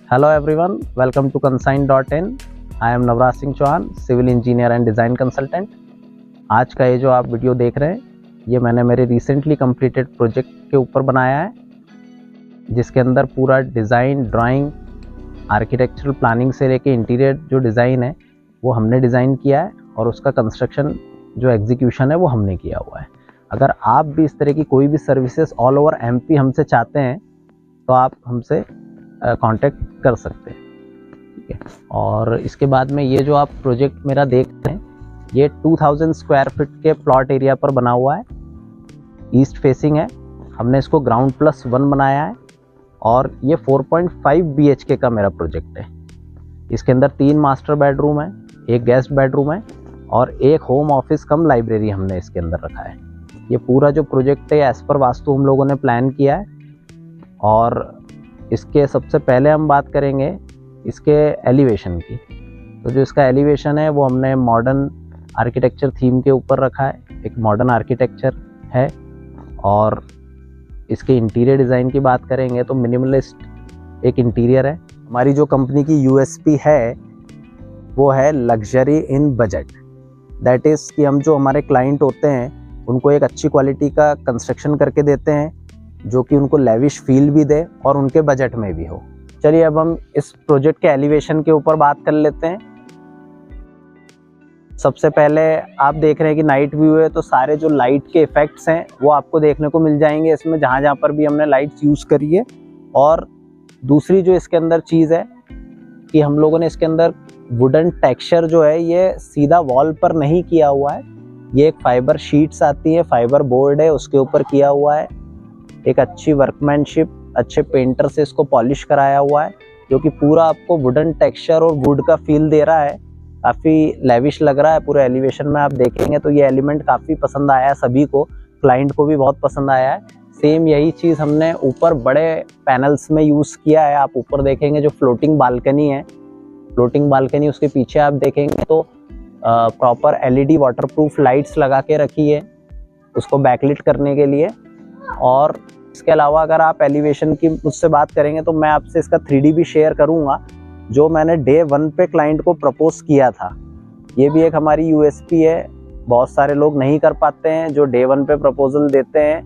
Hello everyone, welcome to Consign.in. I am Navraj Singh Chauhan, civil engineer and design consultant. आज का ये जो आप वीडियो देख रहे हैं ये मैंने मेरे रिसेंटली कंप्लीटेड प्रोजेक्ट के ऊपर बनाया है, जिसके अंदर पूरा डिज़ाइन, ड्राइंग, आर्किटेक्चरल प्लानिंग से लेके इंटीरियर जो डिज़ाइन है वो हमने डिज़ाइन किया है और उसका कंस्ट्रक्शन जो एग्जीक्यूशन है वो हमने किया हुआ है। अगर आप भी इस तरह की कोई भी सर्विसेज ऑल ओवर एमपी हमसे चाहते हैं तो आप हमसे कांटेक्ट कर सकते हैं, ठीक है। और इसके बाद में ये जो आप प्रोजेक्ट मेरा देख रहे हैं ये 2000 स्क्वायर फीट के प्लॉट एरिया पर बना हुआ है, ईस्ट फेसिंग है। हमने इसको ग्राउंड +1 बनाया है और ये 4.5 BHK का मेरा प्रोजेक्ट है। इसके अंदर 3 मास्टर बेडरूम है, 1 गेस्ट बेडरूम है और 1 होम ऑफिस कम लाइब्रेरी हमने इसके अंदर रखा है। ये पूरा जो प्रोजेक्ट है एज़ पर वास्तु हम लोगों ने प्लान किया है। और इसके सबसे पहले हम बात करेंगे इसके एलिवेशन की। तो जो इसका एलिवेशन है वो हमने मॉडर्न आर्किटेक्चर थीम के ऊपर रखा है, एक मॉडर्न आर्किटेक्चर है। और इसके इंटीरियर डिज़ाइन की बात करेंगे तो मिनिमलिस्ट एक इंटीरियर है। हमारी जो कंपनी की USP है वो है luxury in budget. That is कि हम जो हमारे क्लाइंट होते हैं उनको एक अच्छी क्वालिटी का कंस्ट्रक्शन करके देते हैं जो कि उनको लेविश फील भी दे और उनके बजट में भी हो। चलिए अब हम इस प्रोजेक्ट के एलिवेशन के ऊपर बात कर लेते हैं। सबसे पहले आप देख रहे हैं कि नाइट व्यू है, तो सारे जो लाइट के इफ़ेक्ट्स हैं वो आपको देखने को मिल जाएंगे इसमें, जहाँ जहाँ पर भी हमने लाइट्स यूज़ करी है। और दूसरी जो इसके अंदर चीज़ है कि हम लोगों ने इसके अंदर वुडन टेक्सचर जो है ये सीधा वॉल पर नहीं किया हुआ है, ये एक फाइबर शीट्स आती है, फाइबर बोर्ड है, उसके ऊपर किया हुआ है। एक अच्छी वर्कमैनशिप, अच्छे पेंटर से इसको पॉलिश कराया हुआ है, जो कि पूरा आपको वुडन टेक्सचर और वुड का फील दे रहा है। काफ़ी लेविश लग रहा है पूरे एलिवेशन में। आप देखेंगे तो ये एलिमेंट काफ़ी पसंद आया है सभी को, क्लाइंट को भी बहुत पसंद आया है। सेम यही चीज़ हमने ऊपर बड़े पैनल्स में यूज़ किया है। आप ऊपर देखेंगे जो फ्लोटिंग बालकनी है, फ्लोटिंग बालकनी उसके पीछे आप देखेंगे तो प्रॉपर LED वाटरप्रूफ लाइट्स लगा के रखी है उसको बैकलिट करने के लिए। और इसके अलावा अगर आप एलिवेशन की मुझसे बात करेंगे तो मैं आपसे इसका 3D भी शेयर करूंगा, जो मैंने डे 1 पे क्लाइंट को प्रपोज किया था। ये भी एक हमारी USP है। बहुत सारे लोग नहीं कर पाते हैं जो डे 1 पे प्रपोजल देते हैं,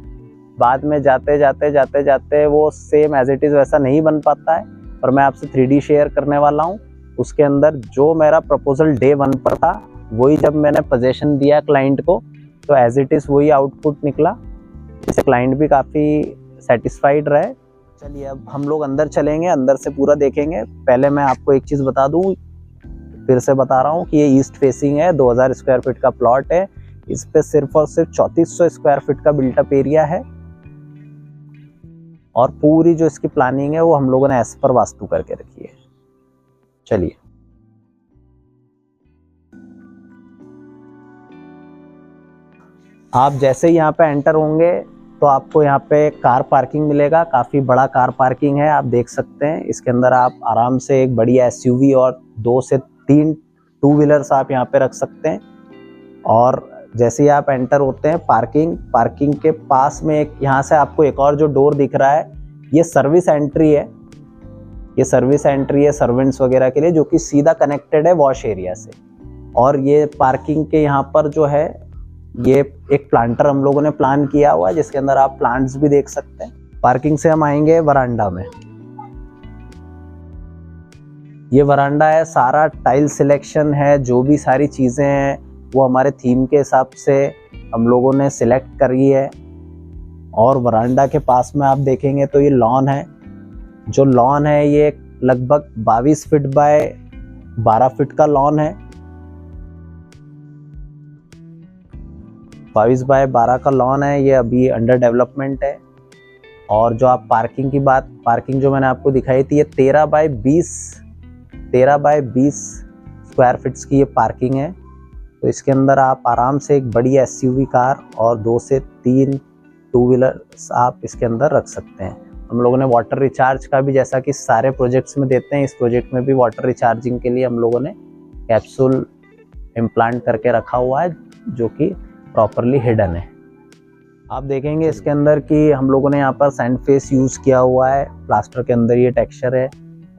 बाद में जाते जाते वो सेम एज इट इज़ वैसा नहीं बन पाता है। और मैं आपसे 3D शेयर करने वाला हूँ। उसके अंदर जो मेरा प्रपोजल डे 1 पर था वही जब मैंने पोजेशन दिया क्लाइंट को तो एज इट इज़ वही आउटपुट निकला, जिससे क्लाइंट भी काफ़ी सेटिस्फाइड रहे। चलिए अब हम लोग अंदर चलेंगे, अंदर से पूरा देखेंगे। पहले मैं आपको एक चीज़ बता दूं, फिर से बता रहा हूं कि ये ईस्ट फेसिंग है, 2000 स्क्वायर फीट का प्लॉट है। इस पे सिर्फ और सिर्फ 3400 स्क्वायर फीट का बिल्टअप एरिया है और पूरी जो इसकी प्लानिंग है वो हम लोगों ने एज पर वास्तु करके रखी है। चलिए आप जैसे ही यहाँ पे एंटर होंगे तो आपको यहाँ पे कार पार्किंग मिलेगा। काफ़ी बड़ा कार पार्किंग है, आप देख सकते हैं। इसके अंदर आप आराम से एक बड़ी SUV और 2 से 3 2 व्हीलर्स आप यहाँ पे रख सकते हैं। और जैसे ही आप एंटर होते हैं पार्किंग के पास में एक यहाँ से आपको एक और जो डोर दिख रहा है ये सर्विस एंट्री है। ये सर्विस एंट्री है सर्वेंट्स वगैरह के लिए, जो कि सीधा कनेक्टेड है वॉश एरिया से। और ये पार्किंग के यहाँ पर जो है ये एक प्लांटर हम लोगों ने प्लान किया हुआ है, जिसके अंदर आप प्लांट्स भी देख सकते हैं। पार्किंग से हम आएंगे वरांडा में। ये वरांडा है, सारा टाइल सिलेक्शन है, जो भी सारी चीज़ें हैं वो हमारे थीम के हिसाब से हम लोगों ने सिलेक्ट करी है। और वरांडा के पास में आप देखेंगे तो ये लॉन है। जो लॉन है ये लगभग 22 फीट बाय 12 फीट का लॉन है। 22 बाय 12 का लॉन है, ये अभी अंडर डेवलपमेंट है। और जो आप पार्किंग जो मैंने आपको दिखाई थी ये 13 बाय 20 स्क्वायर फीट्स की ये पार्किंग है। तो इसके अंदर आप आराम से एक बड़ी SUV कार और 2 से 3 2 व्हीलर्स आप इसके अंदर रख सकते हैं। हम लोगों ने वाटर रिचार्ज का भी, जैसा कि सारे प्रोजेक्ट्स में देते हैं, इस प्रोजेक्ट में भी वाटर रिचार्जिंग के लिए हम लोगों ने कैप्सूल इम्प्लांट करके रखा हुआ है, जो कि प्रॉपरली हिडन है। आप देखेंगे इसके अंदर कि हम लोगों ने यहाँ पर सैंड फेस यूज़ किया हुआ है, प्लास्टर के अंदर ये टेक्सचर है।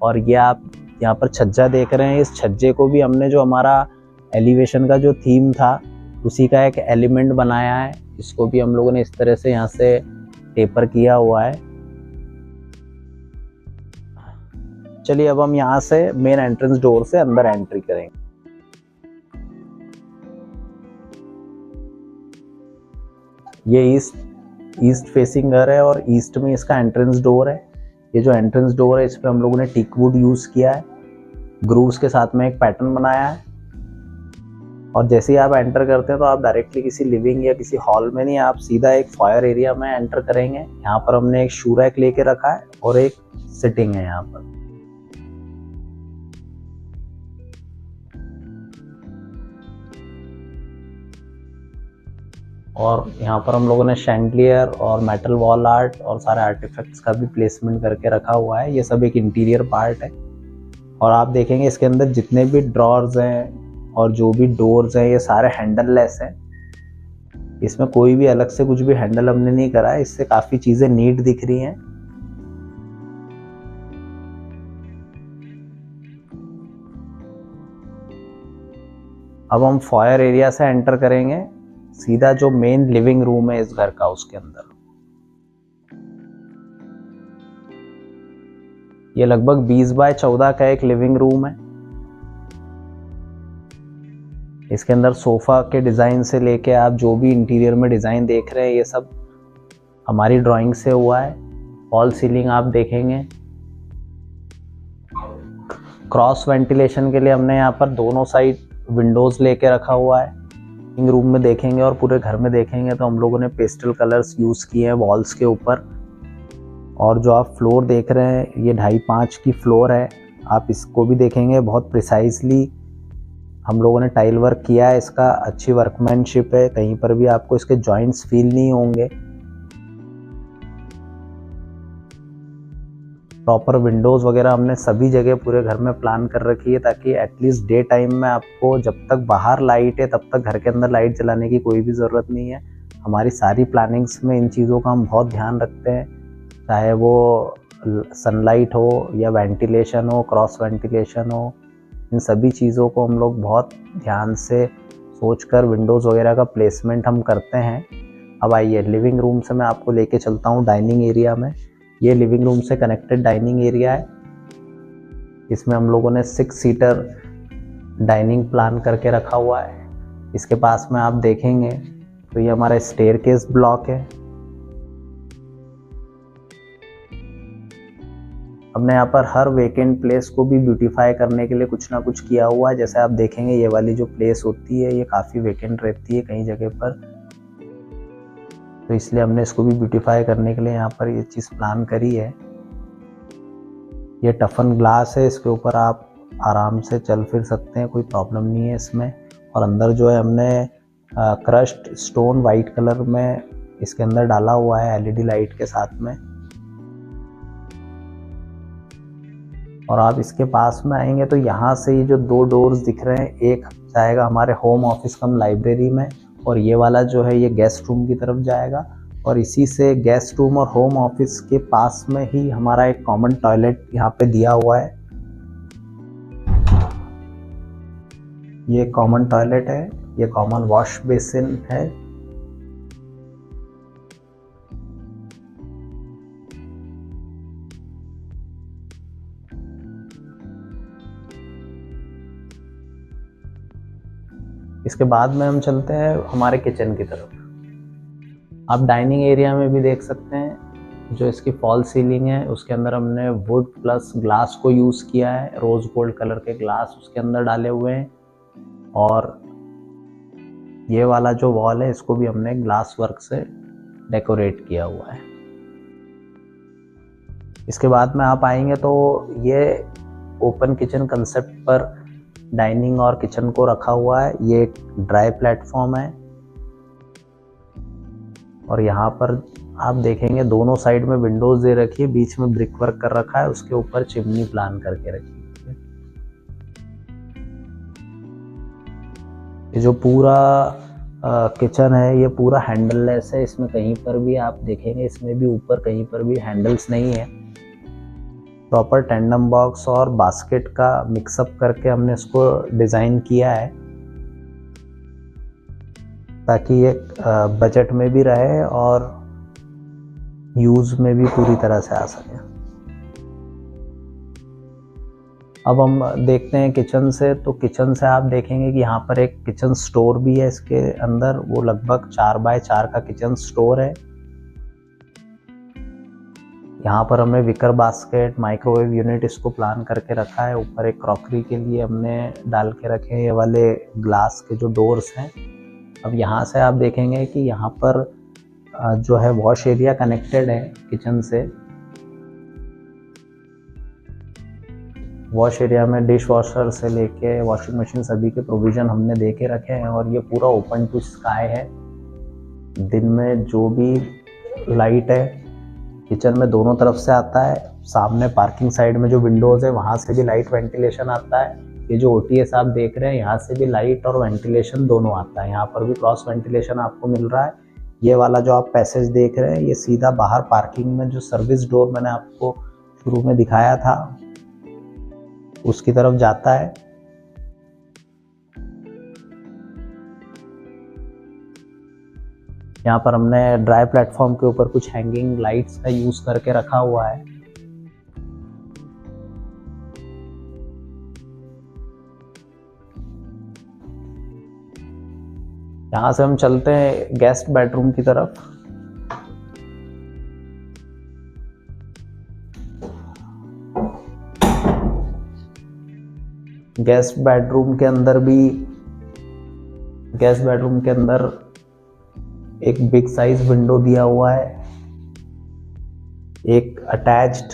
और ये आप यहाँ पर छज्जा देख रहे हैं, इस छज्जे को भी हमने जो हमारा एलिवेशन का जो थीम था उसी का एक एलिमेंट बनाया है। इसको भी हम लोगों ने इस तरह से यहाँ से टेपर किया हुआ है। चलिए अब हम यहाँ से मेन एंट्रेंस डोर से अंदर एंट्री करेंगे। ये ईस्ट फेसिंग घर है और ईस्ट में इसका एंट्रेंस डोर है। ये जो एंट्रेंस डोर है इस पे हम लोगों ने टीक वुड यूज किया है, ग्रूव्स के साथ में एक पैटर्न बनाया है। और जैसे ही आप एंटर करते हैं तो आप डायरेक्टली किसी लिविंग या किसी हॉल में नहीं, आप सीधा एक फायर एरिया में एंटर करेंगे। यहाँ पर हमने एक शू रैक लेके रखा है और एक सिटिंग है यहाँ पर। और यहाँ पर हम लोगों ने शैंडलियर और मेटल वॉल आर्ट और सारे आर्टिफैक्ट्स का भी प्लेसमेंट करके रखा हुआ है। ये सब एक इंटीरियर पार्ट है। और आप देखेंगे इसके अंदर जितने भी ड्रॉर्स हैं और जो भी डोर्स हैं ये सारे हैंडल लेस हैं। इसमें कोई भी अलग से कुछ भी हैंडल हमने नहीं करा है, इससे काफ़ी चीज़ें नीट दिख रही हैं। अब हम फायर एरिया से एंटर करेंगे सीधा जो मेन लिविंग रूम है इस घर का, उसके अंदर। ये लगभग 20 बाय 14 का एक लिविंग रूम है। इसके अंदर सोफा के डिज़ाइन से लेके आप जो भी इंटीरियर में डिज़ाइन देख रहे हैं ये सब हमारी ड्राइंग से हुआ है। फॉल सीलिंग आप देखेंगे। क्रॉस वेंटिलेशन के लिए हमने यहाँ पर दोनों साइड विंडोज़ लेके रखा हुआ है। लिविंग रूम में देखेंगे और पूरे घर में देखेंगे तो हम लोगों ने पेस्टल कलर्स यूज़ किए हैं वॉल्स के ऊपर। और जो आप फ्लोर देख रहे हैं ये 2.5-5 की फ्लोर है। आप इसको भी देखेंगे बहुत प्रिसाइजली हम लोगों ने टाइल वर्क किया है। इसका अच्छी वर्कमैनशिप है, कहीं पर भी आपको इसके जॉइंट्स फील नहीं होंगे। प्रॉपर विंडोज़ वगैरह हमने सभी जगह पूरे घर में प्लान कर रखी है ताकि एटलीस्ट डे टाइम में आपको जब तक बाहर लाइट है तब तक घर के अंदर लाइट जलाने की कोई भी ज़रूरत नहीं है। हमारी सारी प्लानिंग्स में इन चीज़ों का हम बहुत ध्यान रखते हैं, चाहे वो सनलाइट हो या वेंटिलेशन हो, क्रॉस वेंटिलेशन हो। इन सभी चीज़ों को हम लोग बहुत ध्यान से सोचकर विंडोज़ वगैरह का प्लेसमेंट हम करते हैं। अब आइए लिविंग रूम से मैं आपको लेके चलता हूँ डाइनिंग एरिया में। ये लिविंग रूम से कनेक्टेड डाइनिंग एरिया है। इसमें हम लोगों ने 6 सीटर डाइनिंग प्लान करके रखा हुआ है। इसके पास में आप देखेंगे तो ये हमारा स्टेयरकेस ब्लॉक है। हमने यहाँ पर हर वेकेंट प्लेस को भी ब्यूटीफाई करने के लिए कुछ ना कुछ किया हुआ है। जैसे आप देखेंगे ये वाली जो प्लेस होती है ये काफ़ी वेकेंट रहती है कई जगह पर, तो इसलिए हमने इसको भी ब्यूटीफाई करने के लिए यहाँ पर ये चीज़ प्लान करी है। ये टफन ग्लास है, इसके ऊपर आप आराम से चल फिर सकते हैं, कोई प्रॉब्लम नहीं है इसमें। और अंदर जो है हमने क्रश्ड स्टोन वाइट कलर में इसके अंदर डाला हुआ है LED लाइट के साथ में। और आप इसके पास में आएंगे तो यहाँ से ये जो 2 डोर्स दिख रहे हैं, एक जाएगा हमारे होम ऑफिस कम लाइब्रेरी में और ये वाला जो है ये गेस्ट रूम की तरफ जाएगा। और इसी से गेस्ट रूम और होम ऑफिस के पास में ही हमारा एक कॉमन टॉयलेट यहाँ पे दिया हुआ है। ये कॉमन टॉयलेट है, ये कॉमन वॉश बेसिन है। इसके बाद में हम चलते हैं हमारे किचन की तरफ। आप डाइनिंग एरिया में भी देख सकते हैं जो इसकी फॉल सीलिंग है उसके अंदर हमने वुड प्लस ग्लास को यूज़ किया है। रोज़ गोल्ड कलर के ग्लास उसके अंदर डाले हुए हैं। और ये वाला जो वॉल है इसको भी हमने ग्लास वर्क से डेकोरेट किया हुआ है। इसके बाद में आप आएंगे तो ये ओपन किचन कंसेप्ट पर डाइनिंग और किचन को रखा हुआ है। ये एक ड्राई प्लेटफॉर्म है और यहाँ पर आप देखेंगे दोनों साइड में विंडोज दे रखी है, बीच में ब्रिक वर्क कर रखा है, उसके ऊपर चिमनी प्लान करके रखी है। ये जो पूरा किचन है ये पूरा हैंडललेस है, इसमें कहीं पर भी आप देखेंगे इसमें भी ऊपर कहीं पर भी हैंडल्स नहीं है। प्रॉपर टेंडम बॉक्स और बास्केट का मिक्सअप करके हमने इसको डिज़ाइन किया है, ताकि ये बजट में भी रहे और यूज़ में भी पूरी तरह से आ सके। अब हम देखते हैं किचन से। तो किचन से आप देखेंगे कि यहाँ पर एक किचन स्टोर भी है इसके अंदर, वो लगभग 4x4 का किचन स्टोर है। यहाँ पर हमने विकर बास्केट, माइक्रोवेव यूनिट इसको प्लान करके रखा है। ऊपर एक क्रॉकरी के लिए हमने डाल के रखे हैं ये वाले ग्लास के जो डोर्स हैं। अब यहाँ से आप देखेंगे कि यहाँ पर जो है वॉश एरिया कनेक्टेड है किचन से। वॉश एरिया में डिश वॉशर से लेके वॉशिंग मशीन सभी के प्रोविज़न हमने दे के रखे हैं, और ये पूरा ओपन टू स्काई है। दिन में जो भी लाइट है किचन में दोनों तरफ से आता है। सामने पार्किंग साइड में जो विंडोज़ है वहाँ से भी लाइट वेंटिलेशन आता है। ये जो OTS आप देख रहे हैं यहाँ से भी लाइट और वेंटिलेशन दोनों आता है। यहाँ पर भी क्रॉस वेंटिलेशन आपको मिल रहा है। ये वाला जो आप पैसेज देख रहे हैं ये सीधा बाहर पार्किंग में जो सर्विस डोर मैंने आपको शुरू में दिखाया था उसकी तरफ जाता है। यहाँ पर हमने ड्राई प्लेटफॉर्म के ऊपर कुछ हैंगिंग लाइट्स का यूज करके रखा हुआ है। यहाँ से हम चलते हैं गेस्ट बेडरूम की तरफ। गेस्ट बेडरूम के अंदर एक बिग साइज विंडो दिया हुआ है। एक अटैच्ड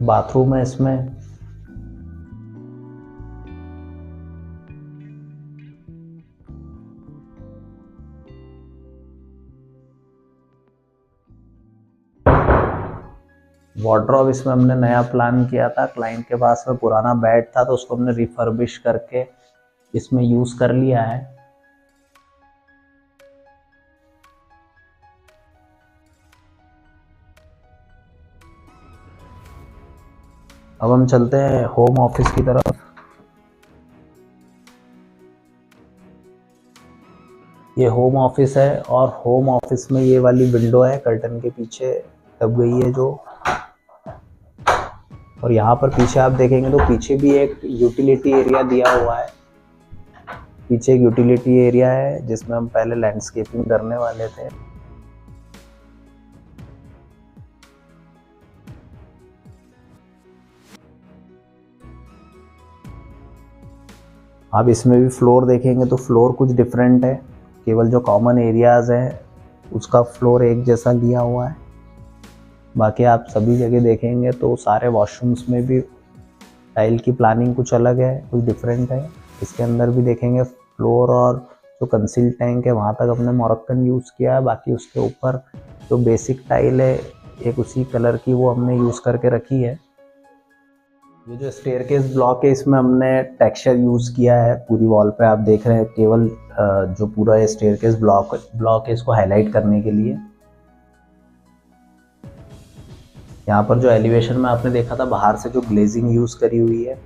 बाथरूम है इसमें। वार्डरोब इसमें हमने नया प्लान किया था। क्लाइंट के पास में पुराना बेड था तो उसको हमने रिफर्बिश करके इसमें यूज कर लिया है। अब हम चलते हैं होम ऑफिस की तरफ। ये होम ऑफिस है और होम ऑफिस में ये वाली विंडो है कर्टन के पीछे दब गई है जो, और यहाँ पर पीछे आप देखेंगे तो पीछे भी एक यूटिलिटी एरिया दिया हुआ है। पीछे एक यूटिलिटी एरिया है जिसमें हम पहले लैंडस्केपिंग करने वाले थे। आप इसमें भी फ्लोर देखेंगे तो फ्लोर कुछ डिफरेंट है। केवल जो कॉमन एरियाज हैं उसका फ्लोर एक जैसा लिया हुआ है। बाकी आप सभी जगह देखेंगे तो सारे वॉशरूम्स में भी टाइल की प्लानिंग कुछ अलग है, कुछ डिफरेंट है। इसके अंदर भी देखेंगे फ्लोर और जो कंसील टैंक है वहाँ तक हमने मोरक्कन यूज़ किया है। बाकी उसके ऊपर जो बेसिक टाइल है एक उसी कलर की वो हमने यूज़ करके रखी है। ये जो स्टेयरकेस ब्लॉक है इसमें हमने टेक्सचर यूज़ किया है। पूरी वॉल पे आप देख रहे हैं केवल जो पूरा स्टेयरकेस ब्लॉक है इसको हाईलाइट करने के लिए। यहाँ पर जो एलिवेशन में आपने देखा था बाहर से जो ग्लेजिंग यूज करी हुई है,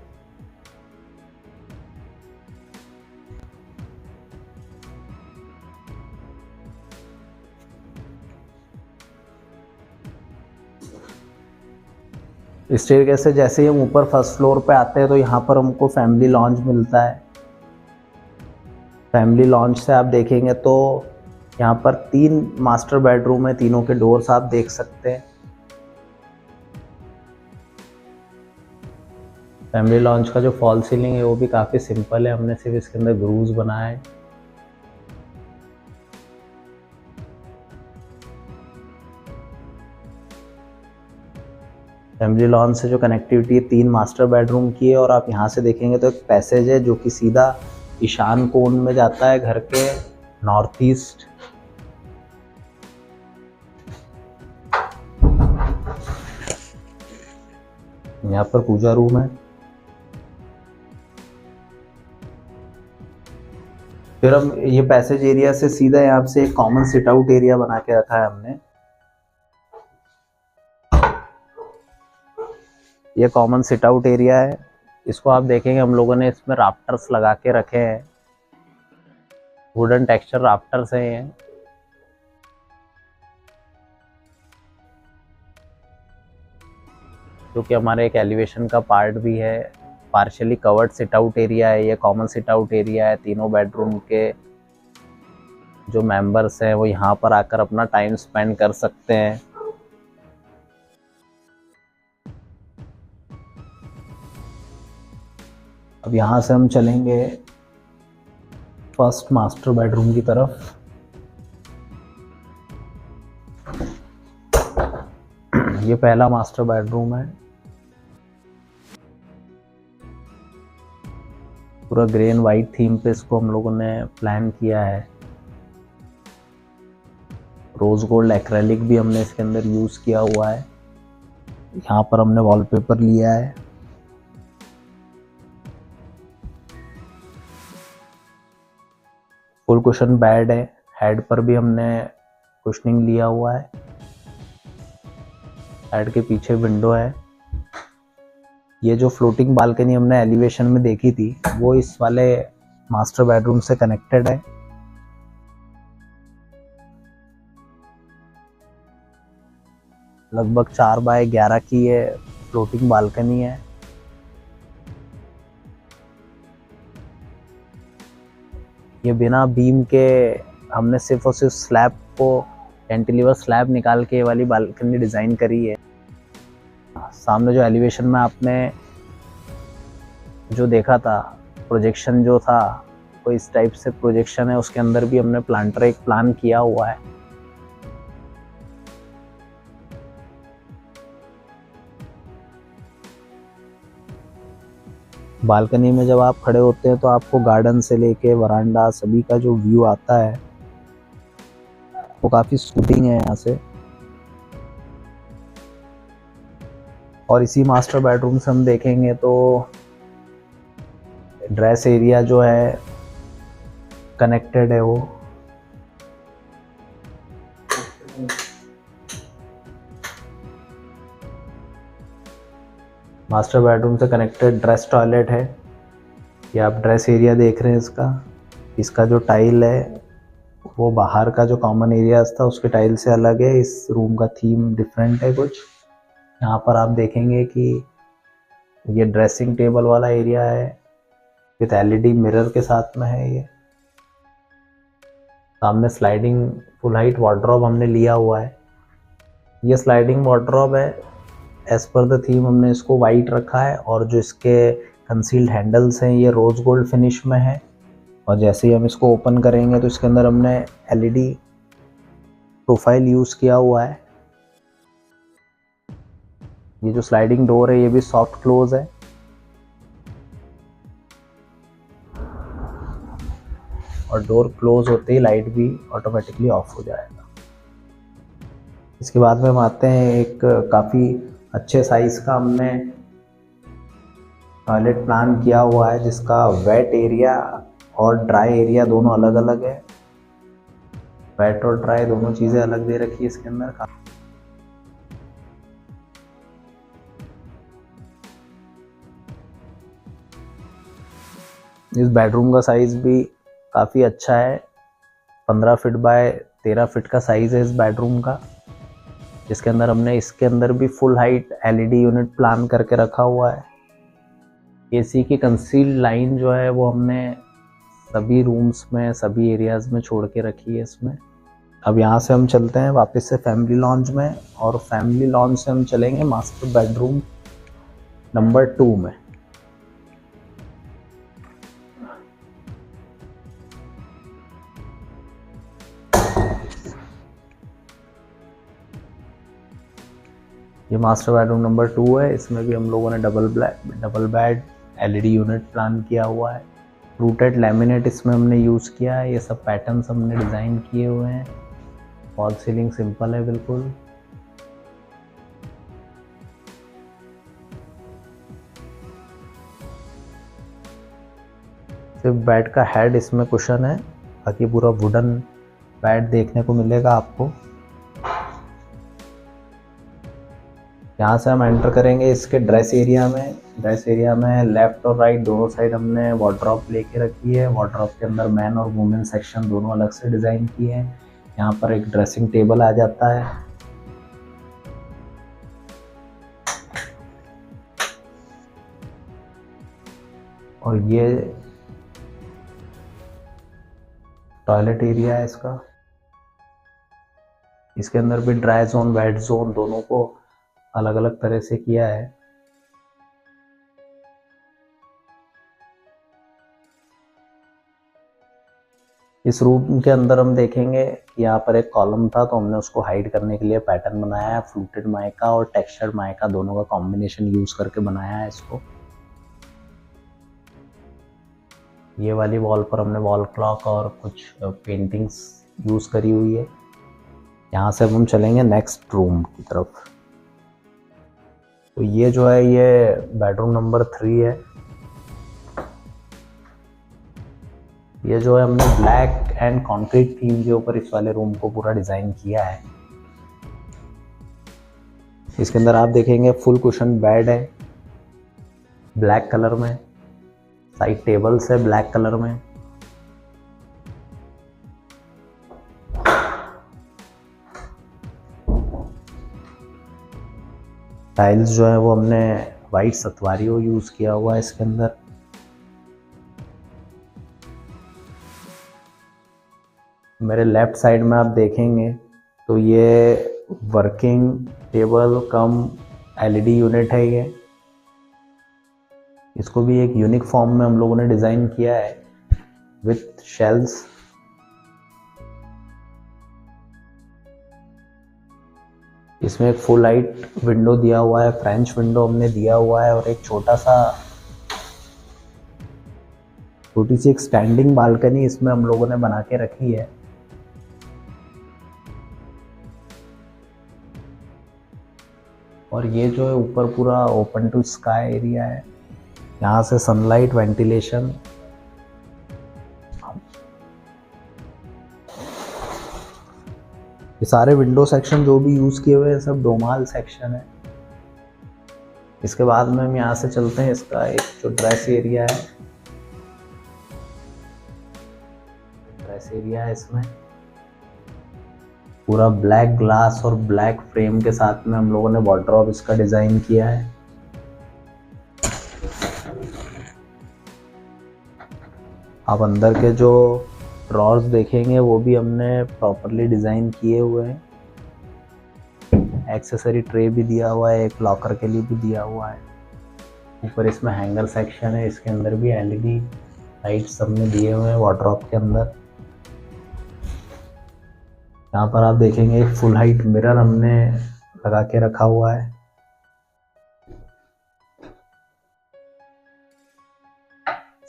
स्टेयरकेस से जैसे ही हम ऊपर फर्स्ट फ्लोर पे आते हैं तो यहाँ पर हमको फैमिली लॉन्ज मिलता है। फैमिली लॉन्ज से आप देखेंगे तो यहाँ पर 3 मास्टर बेडरूम है, तीनों के डोर्स आप देख सकते हैं। फैमिली लॉन्च का जो फॉल सीलिंग है वो भी काफ़ी सिंपल है, हमने सिर्फ इसके अंदर ग्रूव्स बनाए हैं। फैमिली लॉन्च से जो कनेक्टिविटी है 3 मास्टर बेडरूम की है, और आप यहाँ से देखेंगे तो एक पैसेज है जो कि सीधा ईशान कोण में जाता है घर के नॉर्थ ईस्ट। यहाँ पर पूजा रूम है। फिर हम ये पैसेज एरिया से सीधा यहाँ से एक कॉमन सिट आउट एरिया बना के रखा है हमने। ये कॉमन सिट आउट एरिया है। इसको आप देखेंगे हम लोगों ने इसमें राफ्टर्स लगा के रखे हैं, वुडन टेक्सचर राफ्टर्स हैं ये। जो कि हमारे एक एलिवेशन का पार्ट भी है। Partially covered sit out area है, ये कॉमन सिट आउट एरिया है। तीनों बेडरूम के जो मेंबर्स हैं वो यहाँ पर आकर अपना टाइम स्पेंड कर सकते हैं। अब यहाँ से हम चलेंगे फर्स्ट मास्टर बेडरूम की तरफ। ये पहला मास्टर बेडरूम है, पूरा ग्रे एंड वाइट थीम पे इसको हम लोगों ने प्लान किया है। रोज गोल्ड एक्रेलिक भी हमने इसके अंदर यूज किया हुआ है। यहाँ पर हमने वॉलपेपर लिया है। फुल कुशन बेड है, हेड पर भी हमने कुशनिंग लिया हुआ है। हेड के पीछे विंडो है। ये जो फ्लोटिंग बालकनी हमने एलिवेशन में देखी थी वो इस वाले मास्टर बेडरूम से कनेक्टेड है। लगभग 4 बाय 11 की ये फ्लोटिंग बालकनी है। ये बिना बीम के हमने सिर्फ और सिर्फ स्लैब को कैंटिलीवर स्लैब निकाल के ये वाली बालकनी डिज़ाइन करी है। सामने जो एलिवेशन में आपने जो देखा था, प्रोजेक्शन जो था वो इस टाइप से प्रोजेक्शन है, उसके अंदर भी हमने प्लांटर एक प्लान किया हुआ है। बालकनी में जब आप खड़े होते हैं तो आपको गार्डन से लेके वरांडा सभी का जो व्यू आता है वो काफ़ी सूदिंग है यहाँ से। और इसी मास्टर बेडरूम से हम देखेंगे तो ड्रेस एरिया जो है कनेक्टेड है वो। मास्टर बेडरूम से कनेक्टेड ड्रेस टॉयलेट है। ये आप ड्रेस एरिया देख रहे हैं इसका जो टाइल है वो बाहर का जो कॉमन एरिया था उसके टाइल से अलग है। इस रूम का थीम डिफरेंट है कुछ। यहाँ पर आप देखेंगे कि ये ड्रेसिंग टेबल वाला एरिया है विथ एलईडी मिरर के साथ में है। ये सामने स्लाइडिंग फुल हाइट वार्डरोब हमने लिया हुआ है। ये स्लाइडिंग वार्डरोब है, एज पर द थीम हमने इसको वाइट रखा है और जो इसके कंसील्ड हैंडल्स हैं ये रोज गोल्ड फिनिश में है। और जैसे ही हम इसको ओपन करेंगे तो इसके अंदर हमने एलईडी प्रोफाइल यूज़ किया हुआ है। ये जो स्लाइडिंग डोर है ये भी सॉफ्ट क्लोज है। और डोर क्लोज होते ही लाइट भी ऑटोमेटिकली ऑफ हो जाएगा। इसके बाद में हम आते हैं एक काफ़ी अच्छे साइज़ का हमने टॉयलेट प्लान किया हुआ है जिसका वेट एरिया और ड्राई एरिया दोनों अलग अलग है। वेट और ड्राई दोनों चीज़ें अलग दे रखी है इसके अंदर। इस बेडरूम का साइज़ भी काफ़ी अच्छा है। 15 फीट बाय 13 फीट का साइज़ है इस बेडरूम का, जिसके अंदर हमने इसके अंदर भी full height LED unit plan करके रखा हुआ है। एसी की कंसील्ड लाइन जो है वो हमने सभी रूम्स में सभी एरियाज़ में छोड़ के रखी है इसमें। अब यहाँ से हम चलते हैं वापस से फैमिली लॉन्ज में, और फैमिली लॉन्ज से हम चलेंगे मास्टर बेडरूम नंबर 2 में। ये मास्टर बेडरूम नंबर 2 है। इसमें भी हम लोगों ने double bed LED unit plan किया हुआ है। रूटेड लैमिनेट इसमें हमने यूज़ किया है। ये सब पैटर्न्स हमने डिज़ाइन किए हुए हैं। फॉल सीलिंग सिंपल है बिल्कुल। सिर्फ बेड का हेड इसमें कुशन है, बाकी पूरा वुडन बेड देखने को मिलेगा आपको। यहाँ से हम एंटर करेंगे इसके ड्रेस एरिया में। ड्रेस एरिया में लेफ्ट और राइट दोनों साइड हमने वार्डरोब लेके रखी है। वार्डरोब के अंदर मैन और वुमेन सेक्शन दोनों अलग से डिज़ाइन किए हैं। यहाँ पर एक ड्रेसिंग टेबल आ जाता है। और ये टॉयलेट एरिया है इसका। इसके अंदर भी ड्राई जोन वेट जोन दोनों को अलग अलग तरह से किया है। इस रूम के अंदर हम देखेंगे कि यहाँ पर एक कॉलम था, तो हमने उसको हाइड करने के लिए पैटर्न बनाया है। फ्लूटेड माइका और टेक्सचर्ड माइका दोनों का कॉम्बिनेशन यूज करके बनाया है इसको। ये वाली वॉल पर हमने वॉल क्लॉक और कुछ पेंटिंग्स यूज करी हुई है। यहाँ से अब हम चलेंगे नेक्स्ट रूम की तरफ। तो ये जो है ये बेडरूम नंबर 3 है। ये जो है हमने ब्लैक एंड कंक्रीट थीम के ऊपर इस वाले रूम को पूरा डिजाइन किया है। इसके अंदर आप देखेंगे फुल कुशन बेड है ब्लैक कलर में। साइड टेबल्स है ब्लैक कलर में। टाइल्स जो है वो हमने वाइट सतवारियों यूज किया हुआ है इसके अंदर। मेरे लेफ्ट साइड में आप देखेंगे तो ये वर्किंग टेबल कम एलईडी यूनिट है। ये इसको भी एक यूनिक फॉर्म में हम लोगों ने डिजाइन किया है विथ शेल्व्स। इसमें एक फुल हाइट विंडो दिया हुआ है, फ्रेंच विंडो हमने दिया हुआ है, और एक छोटी सी एक स्टैंडिंग बालकनी इसमें हम लोगों ने बना के रखी है। और ये जो है ऊपर पूरा ओपन टू स्काई एरिया है। यहाँ से सनलाइट वेंटिलेशन। ये सारे विंडो सेक्शन जो भी यूज किए हुए हैं सब डोमाल सेक्शन है। इसके बाद में हम यहाँ से चलते हैं इसका एक जो ड्रेस एरिया है। ड्रेस एरिया है इसमें पूरा ब्लैक ग्लास और ब्लैक फ्रेम के साथ में हम लोगों ने वार्डरोब इसका डिजाइन किया है। आप अंदर के जो ड्रॉर्स देखेंगे वो भी हमने प्रॉपरली डिजाइन किए हुए हैं। एक्सेसरी ट्रे भी दिया हुआ है, एक लॉकर के लिए भी दिया हुआ है। ऊपर इसमें हैंगर सेक्शन है, इसके अंदर भी एलईडी लाइट्स हमने दिए हुए हैं वार्डरोब के अंदर। यहाँ पर आप देखेंगे एक फुल हाइट मिरर हमने लगा के रखा हुआ है।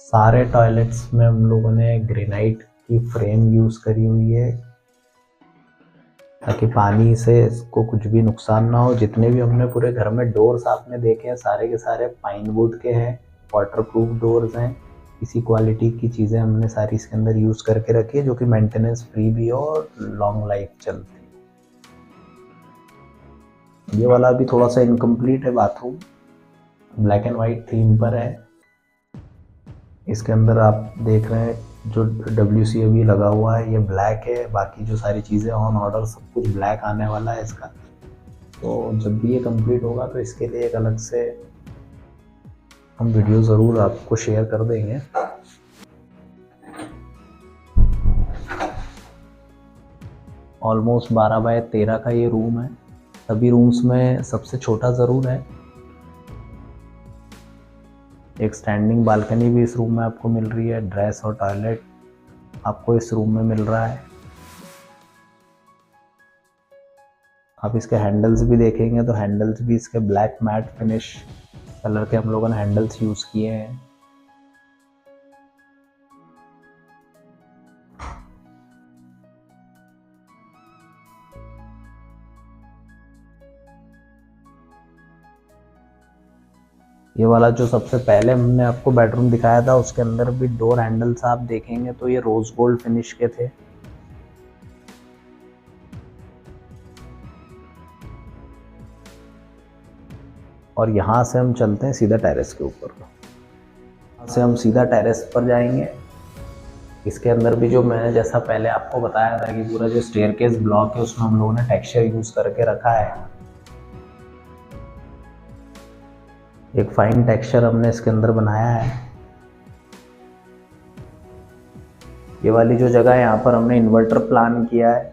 सारे टॉयलेट्स में हम लोगों ने ग्रेनाइट की फ्रेम यूज करी हुई है ताकि पानी से इसको कुछ भी नुकसान ना हो। जितने भी हमने पूरे घर में डोर्स आपने देखे हैं सारे के सारे पाइन वुड के हैं, वाटरप्रूफ डोर्स हैं। इसी क्वालिटी की चीज़ें हमने सारी इसके अंदर यूज करके रखी है जो कि मेंटेनेंस फ्री भी हो और लॉन्ग लाइफ चलती। ये वाला भी थोड़ा सा इनकम्प्लीट है bathroom, black and white theme पर है। इसके अंदर आप देख रहे हैं जो WCAV लगा हुआ है ये ब्लैक है, बाकी जो सारी चीज़ें ऑन ऑर्डर सब कुछ ब्लैक आने वाला है इसका। तो जब भी ये कंप्लीट होगा तो इसके लिए एक अलग से हम वीडियो ज़रूर आपको शेयर कर देंगे। ऑलमोस्ट 12 बाय 13 का ये रूम है। सभी रूम्स में सबसे छोटा ज़रूर है। एक स्टैंडिंग बालकनी भी इस रूम में आपको मिल रही है। ड्रेस और टॉयलेट आपको इस रूम में मिल रहा है। आप इसके हैंडल्स भी देखेंगे तो हैंडल्स भी इसके ब्लैक मैट फिनिश कलर के हम लोगों ने हैंडल्स यूज किए हैं। ये वाला जो सबसे पहले हमने आपको बेडरूम दिखाया था उसके अंदर भी डोर हैंडल्स आप देखेंगे तो ये रोज गोल्ड फिनिश के थे। और यहाँ से हम चलते हैं सीधा टेरेस के ऊपर। यहाँ से हम सीधा टेरेस पर जाएंगे। इसके अंदर भी जो मैंने जैसा पहले आपको बताया था कि पूरा जो स्टेयरकेस ब्लॉक है उसमें हम लोगों ने टेक्सचर यूज करके रखा है। एक फाइन टेक्सचर हमने इसके अंदर बनाया है। ये वाली जो जगह है यहाँ पर हमने इन्वर्टर प्लान किया है।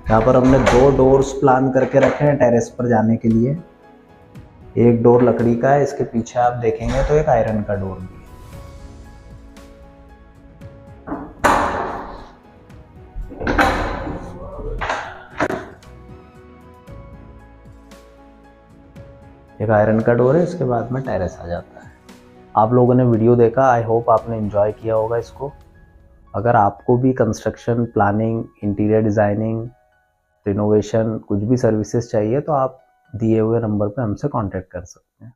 यहाँ पर हमने 2 डोर्स प्लान करके रखे हैं टेरेस पर जाने के लिए। एक डोर लकड़ी का है, इसके पीछे आप देखेंगे तो एक आयरन का डोर भी है। एक आयरन का डोर है, इसके बाद में टेरेस आ जाता है। आप लोगों ने वीडियो देखा, आई होप आपने एंजॉय किया होगा इसको। अगर आपको भी construction, planning, interior designing, renovation कुछ भी सर्विसेज चाहिए तो आप दिए हुए नंबर पे हमसे कांटेक्ट कर सकते हैं।